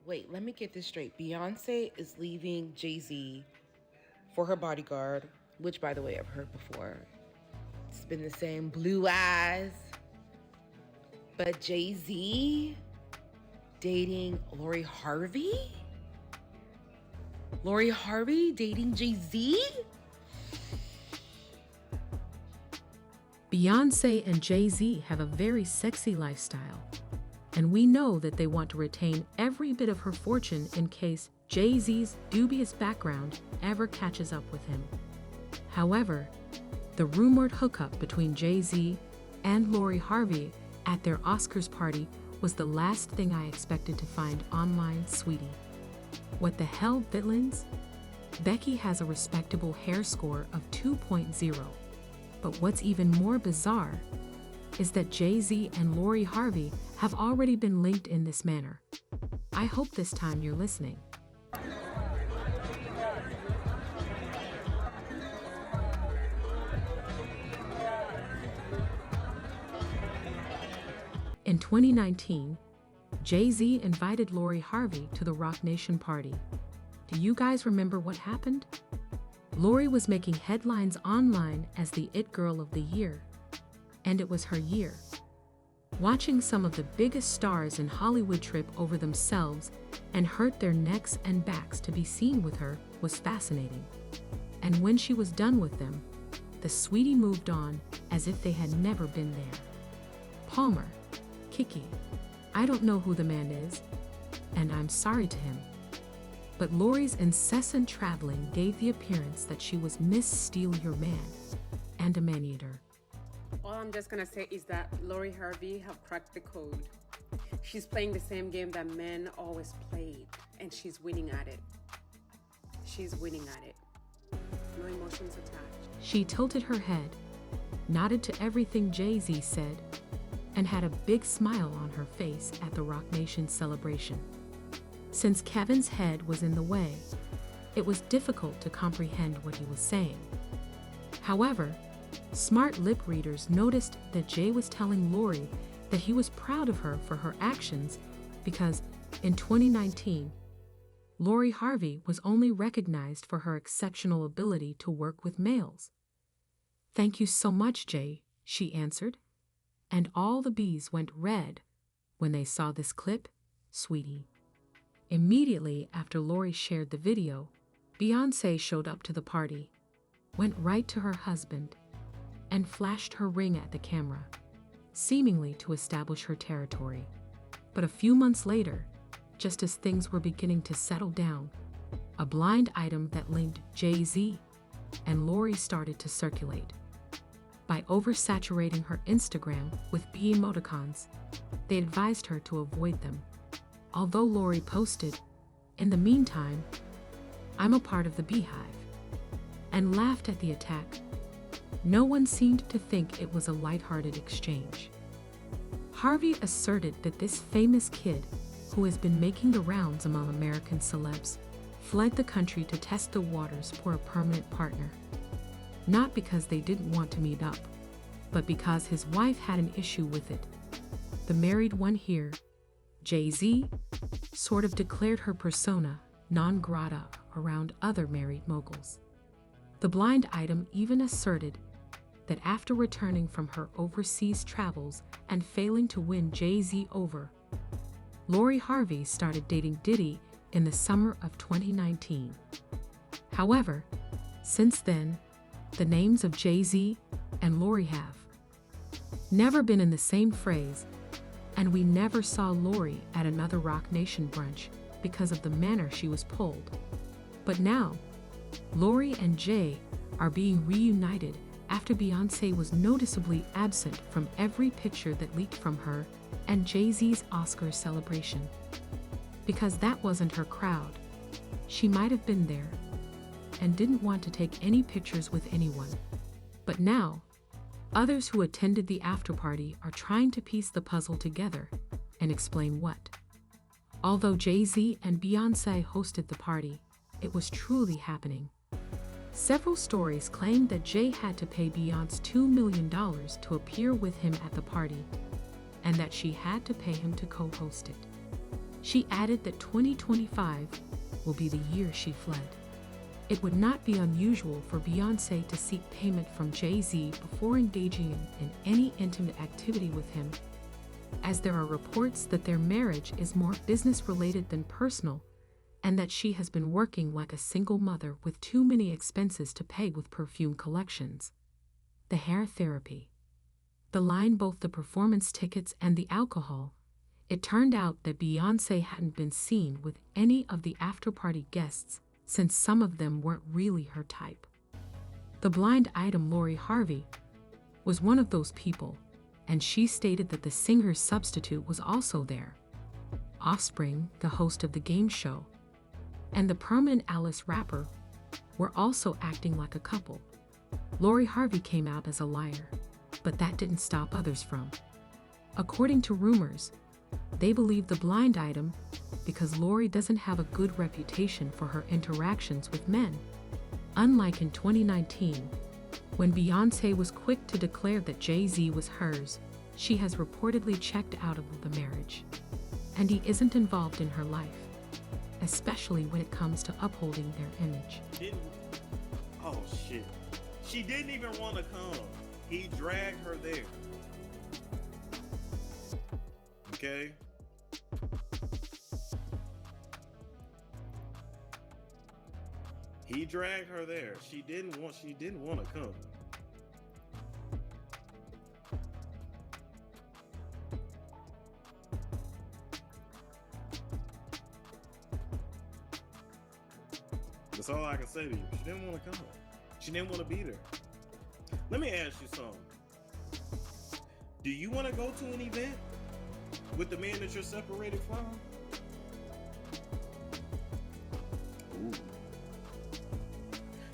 Wait, let me get this straight. Beyonce is leaving Jay-Z for her bodyguard, which, by the way, I've heard before. It's been the same blue eyes. But Jay-Z dating Lori Harvey? Lori Harvey dating Jay-Z? Beyoncé and Jay-Z have a very sexy lifestyle, and we know that they want to retain every bit of her fortune in case Jay-Z's dubious background ever catches up with him. However, the rumored hookup between Jay-Z and Lori Harvey at their Oscars party was the last thing I expected to find online, sweetie. What the hell, villains? Becky has a respectable hair score of 2.0. But what's even more bizarre is that Jay-Z and Lori Harvey have already been linked in this manner. I hope this time you're listening. In 2019, Jay-Z invited Lori Harvey to the Roc Nation party. Do you guys remember what happened? Lori was making headlines online as the It Girl of the Year, and it was her year. Watching some of the biggest stars in Hollywood trip over themselves and hurt their necks and backs to be seen with her was fascinating. And when she was done with them, the sweetie moved on as if they had never been there. Palmer, Kiki, I don't know who the man is, and I'm sorry to him. But Lori's incessant traveling gave the appearance that she was Miss Steal Your Man and a man-eater. All I'm just gonna say is that Lori Harvey have cracked the code. She's playing the same game that men always played, and she's winning at it. She's winning at it. No emotions attached. She tilted her head, nodded to everything Jay-Z said, and had a big smile on her face at the Roc Nation celebration. Since Kevin's head was in the way, it was difficult to comprehend what he was saying. However, smart lip readers noticed that Jay was telling Lori that he was proud of her for her actions because, in 2019, Lori Harvey was only recognized for her exceptional ability to work with males. "Thank you so much, Jay," she answered. And all the bees went red when they saw this clip, sweetie. Immediately after Lori shared the video, Beyoncé showed up to the party, went right to her husband, and flashed her ring at the camera, seemingly to establish her territory. But a few months later, just as things were beginning to settle down, a blind item that linked Jay-Z and Lori started to circulate. By oversaturating her Instagram with bee emoticons, they advised her to avoid them. Although Lori posted, "In the meantime, I'm a part of the BeyHive," and laughed at the attack, no one seemed to think it was a lighthearted exchange. Harvey asserted that this famous kid, who has been making the rounds among American celebs, fled the country to test the waters for a permanent partner. Not because they didn't want to meet up, but because his wife had an issue with it. The married one here, Jay-Z, sort of declared her persona non grata around other married moguls. The blind item even asserted that after returning from her overseas travels and failing to win Jay-Z over, Lori Harvey started dating Diddy in the summer of 2019. However, since then, the names of Jay-Z and Lori have never been in the same phrase, and we never saw Lori at another Roc Nation brunch because of the manner she was pulled. But now, Lori and Jay are being reunited after Beyoncé was noticeably absent from every picture that leaked from her and Jay-Z's Oscar celebration. Because that wasn't her crowd. She might have been there and didn't want to take any pictures with anyone. But now, others who attended the after-party are trying to piece the puzzle together and explain what. Although Jay-Z and Beyoncé hosted the party, it was truly happening. Several stories claimed that Jay had to pay Beyoncé $2 million to appear with him at the party, and that she had to pay him to co-host it. She added that 2025 will be the year she fled. It would not be unusual for Beyoncé to seek payment from Jay-Z before engaging in any intimate activity with him, as there are reports that their marriage is more business-related than personal, and that she has been working like a single mother with too many expenses to pay with perfume collections, the hair therapy, the line, both the performance tickets and the alcohol. It turned out that Beyoncé hadn't been seen with any of the after-party guests since some of them weren't really her type. The blind item, Lori Harvey, was one of those people, and she stated that the singer's substitute was also there. Offspring, the host of the game show, and the Permanent Alice rapper were also acting like a couple. Lori Harvey came out as a liar, but that didn't stop others from. According to rumors, they believe the blind item because Lori doesn't have a good reputation for her interactions with men. Unlike in 2019, when Beyoncé was quick to declare that Jay-Z was hers, she has reportedly checked out of the marriage, and he isn't involved in her life, especially when it comes to upholding their image. Oh shit. She didn't even want to come. He dragged her there. Okay? He dragged her there. She didn't want to come. That's all I can say to you. She didn't want to come. She didn't want to be there. Let me ask you something. Do you want to go to an event with the man that you're separated from? Ooh.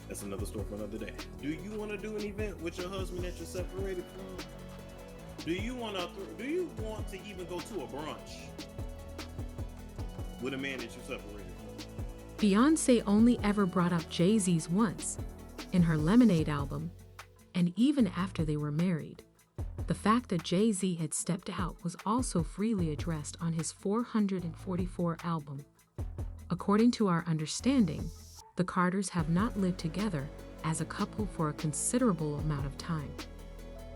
That's another story for another day. Do you want to do an event with your husband that you're separated from? Do you want to even go to a brunch with a man that you're separated from? Beyoncé only ever brought up Jay-Z's once, in her Lemonade album, and even after they were married. The fact that Jay-Z had stepped out was also freely addressed on his 444 album. According to our understanding, the Carters have not lived together as a couple for a considerable amount of time.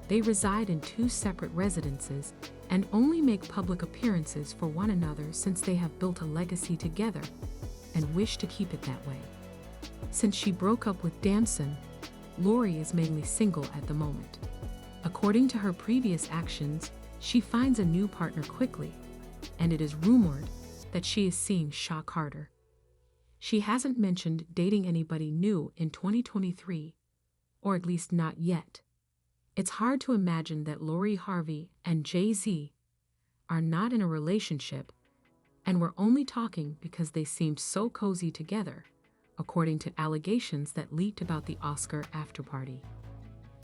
They reside in two separate residences and only make public appearances for one another since they have built a legacy together and wish to keep it that way. Since she broke up with Damson, Lori is mainly single at the moment. According to her previous actions, she finds a new partner quickly, and it is rumored that she is seeing Shaw Carter. She hasn't mentioned dating anybody new in 2023, or at least not yet. It's hard to imagine that Lori Harvey and Jay-Z are not in a relationship and were only talking because they seemed so cozy together, according to allegations that leaked about the Oscar after-party.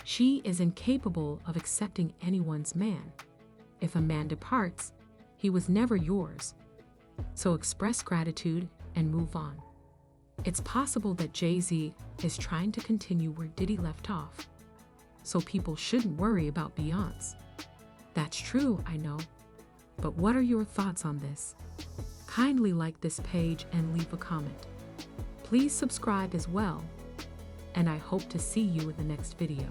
She is incapable of accepting anyone's man. If a man departs, he was never yours. So express gratitude and move on. It's possible that Jay-Z is trying to continue where Diddy left off, so people shouldn't worry about Beyoncé. That's true, I know. But what are your thoughts on this? Kindly like this page and leave a comment. Please subscribe as well, and I hope to see you in the next video.